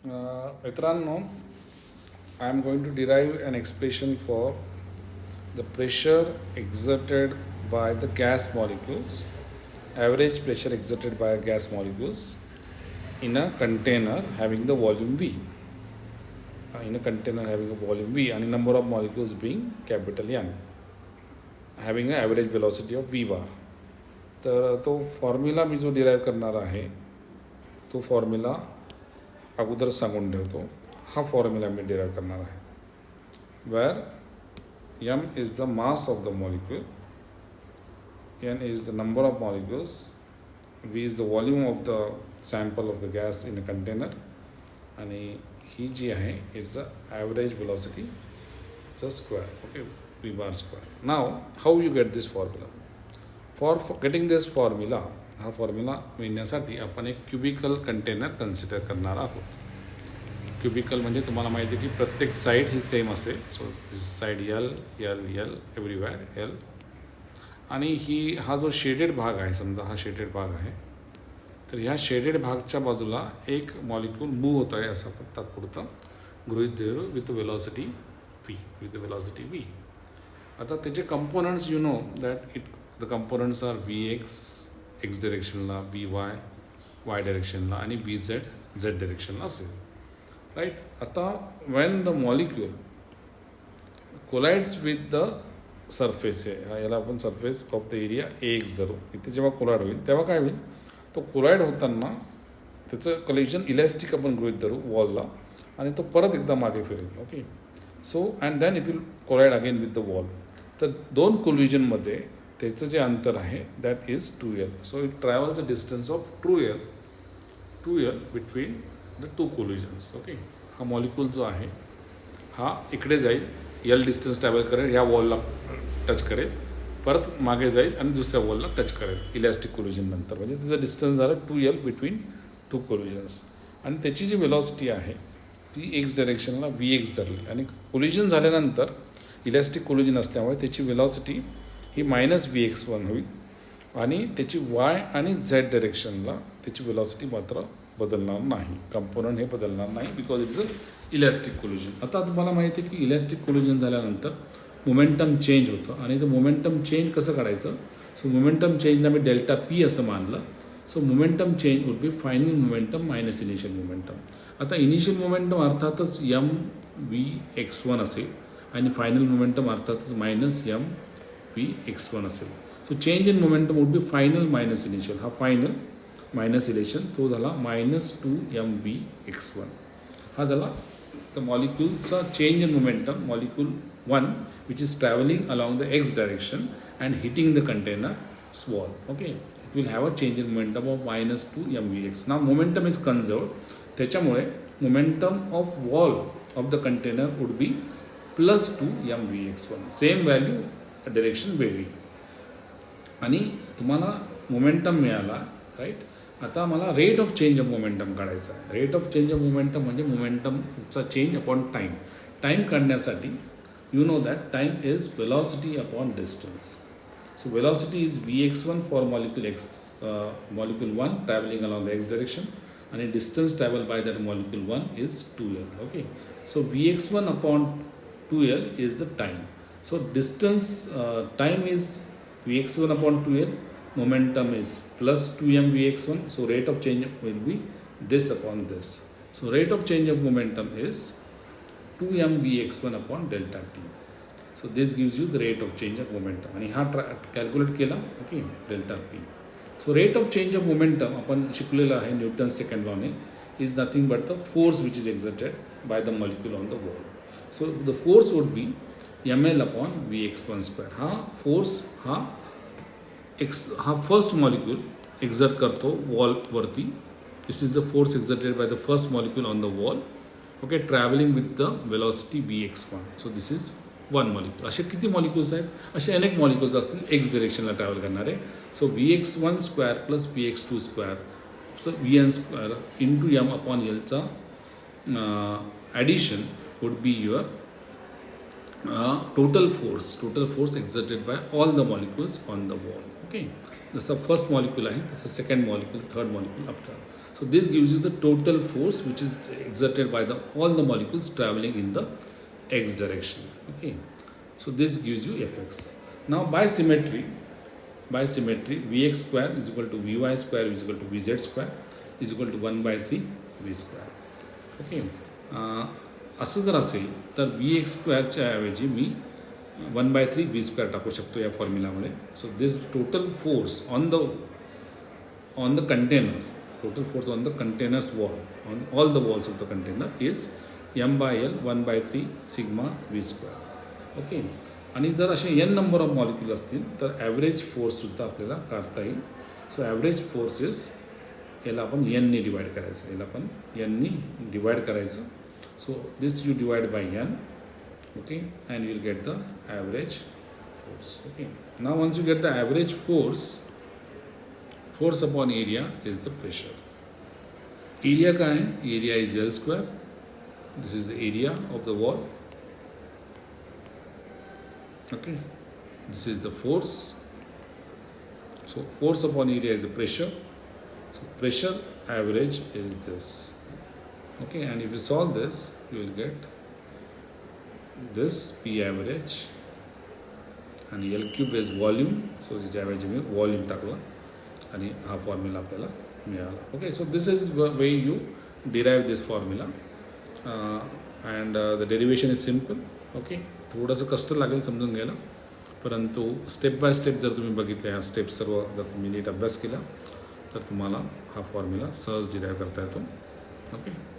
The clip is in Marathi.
मित्रांनो, I am going to derive an expression for the pressure exerted by the gas molecules, average pressure exerted by gas molecules in a container having the volume V. In a container having a volume V and number of molecules being capital N, having an average velocity of V bar. तर तो फॉर्म्युला मी जो डिराईव्ह करणार आहे तो फॉर्म्युला अगोदर सांगून ठेवतो. हा फॉर्म्युला मी डिराईव्ह करणार आहे. Where m is the mass of the molecule, n is the number of molecules, v is the volume of the sample of the gas in a container, आणि ही जी आहे it's a average velocity, it's a square, okay, v bar square. Now how you get this formula? For getting this formula, हा फॉर्म्युला मिळण्यासाठी आपण एक क्युबिकल कंटेनर कन्सिडर करणार आहोत. क्युबिकल म्हणजे तुम्हाला माहिती आहे की प्रत्येक साईड ही सेम असेल. So this side L L L everywhere L, आणि हा जो शेडेड भाग आहे, समजा हा शेडेड भाग आहे, तर ह्या शेडेड भागच्या बाजूला एक मॉलिक्यूल मूव्ह होत आहे असं आपण तात्पुरतं गृहीत धरू विथ वेलॉसिटी व्ही. आता त्याचे components you know that the components are V X डिरेक्शनला, व्ही वाय डिरेक्शनला आणि व्ही झेड डिरेक्शनला असेल, राईट. आता when the molecule collides with the surface आहे, याला आपण surface of the area X धरू. इथे जेव्हा कोलाइड होईल तेव्हा काय होईल, तो कोलाइड होताना त्याचं कलेक्शन इलॅस्टिक आपण गृहीत धरू वॉलला, आणि तो परत एकदा मागे फिरेल. Okay, so and then it will collide again with the wall. तर दोन कोल्युजनमध्ये त्याचं जे अंतर आहे that is 2l. So it travels a distance of 2l between the two collisions. Okay, हा मॉलिक्यूल जो आहे हा इकडे जाईल, यल डिस्टन्स ट्रॅव्हल करेल, ह्या वॉलला टच करेल, परत मागे जाईल आणि दुसऱ्या वॉलला टच करेल इलॅस्टिक कोल्युजन नंतर. म्हणजे त्याचं डिस्टन्स झालं 2l बिटवीन टू कोल्युजन्स. आणि त्याची जी वेलॉसिटी आहे ती एक्स डायरेक्शनला व्ही एक्स धरली, आणि कोल्युजन झाल्यानंतर इलॅस्टिक कोल्युजन असल्यामुळे त्याची वेलॉसिटी ही -vx1 होईल, आणि त्याची वाय आणि झेड डायरेक्शनला त्याची वेलॉसिटी मात्र बदलणार नाही. कंपोनंट हे बदलणार नाही because it is a elastic collision. आता तुम्हाला माहिती आहे की इलॅस्टिक कोल्युजन झाल्यानंतर मोमेंटम चेंज होतं, आणि ते मोमेंटम चेंज कसं काढायचं. सो मोमेंटम चेंजला मी डेल्टा पी असं मानलं. So momentum change would be final momentum minus initial momentum. आता इनिशियल मोमेंटम अर्थातच mvx1 असेल, आणि फायनल मोमेंटम अर्थातच -mvx1 असेल. So change in momentum would be final minus initial. हा फायनल मायनस इलेशन तो झाला -2mvx1. हा झाला द मॉलिक्यूलचा change in momentum. Molecule 1 which is travelling along the X direction and hitting the container wall. Okay, it will have a change in momentum of -2mvx. Now momentum is conserved, त्याच्यामुळे momentum of wall of the container would be +2mvx1. Same value, direction वेगळी, आणि तुम्हाला मोमेंटम मिळाला, राईट. आता मला rate of change of momentum काढायचा आहे. Rate of change of momentum म्हणजे मोमेंटमचा चेंज अपॉन टाईम. टाईम काढण्यासाठी you know that time is velocity upon distance. So velocity is vx1 for molecule 1 travelling along the X direction, आणि distance travel by that molecule 1 is 2l. Okay, so vx1 upon 2l is the time. So distance, time is vx1 upon 2l, momentum is +2mvx1. So rate of change will be this upon this. So rate of change of momentum is 2mvx1 upon delta t. So this gives you the rate of change of momentum. आणि हा कॅल्क्युलेट केला, okay, delta P. So rate of change of momentum आपण शिकलेलं आहे न्यूटन सेकंड लॉने, is nothing but the force which is exerted by the molecule on the wall. So the force would be ml upon vx1 square. हा फोर्स हा फर्स्ट मॉलिक्यूल एक्झर्ट करतो वॉलवरती. This is the force exerted by the first molecule on the wall. Okay, travelling with the velocity vx1. So this is one molecule. असे किती मॉलिक्यूल्स आहेत, असे अनेक मॉलिक्यूल्स असतील एक्स डिरेक्शनला ट्रॅव्हल करणारे. So vx1 square plus vx2 square, so vn square into m upon एलचा addition would be your total force exerted by all the molecules on the wall. Okay, जसं फर्स्ट मॉलिक्यूल आहे तसं second molecule, third molecule after. So So this gives you the total force which is exerted by all the molecules traveling in the x direction. Okay, so this gives you Fx. Now by symmetry Vx square is equal to Vy square is equal to Vz square is equal to 1 by 3 V square. Okay, असं जर असेल तर Vx स्क्वेअरच्या ऐवजी मी 1/3 V स्क्वेअर टाकू शकतो या फॉर्म्युलामध्ये. So this total force on the container, total force on the container's wall, on all the walls of the container is m/l 1/3 sigma V square. Okay, आणि जर असे n नंबर ऑफ मॉलिक्यूल असतील तर ॲव्हरेज फोर्ससुद्धा आपल्याला काढता येईल. सो ॲव्हरेज फोर्स इज, याला आपण n डिवाइड करायचं, याला आपण n डिवाइड करायचं. So this you divide by n. Okay, and you will get the average force. Okay, now once you get the average force upon area is the pressure. Area का है? Area is L square. This is the area of the wall. Okay, this is the force. So force upon area is the pressure. So pressure average is this. Okay, and if you solve this, you will get this P average, and L cube is volume. So this average में volume टाकला आणि हा फॉर्म्युला आपल्याला मिळाला. Okay, so this is way you derive this formula and the derivation is simple. Okay, थोडंसं कष्ट लागेल समजून घ्यायला, परंतु स्टेप बाय स्टेप जर तुम्ही बघितले, ह्या स्टेप सर्व जर तुम्ही नीट अभ्यास केला तर तुम्हाला हा फॉर्म्युला सहज डिराईव्ह करता येतो. ओके.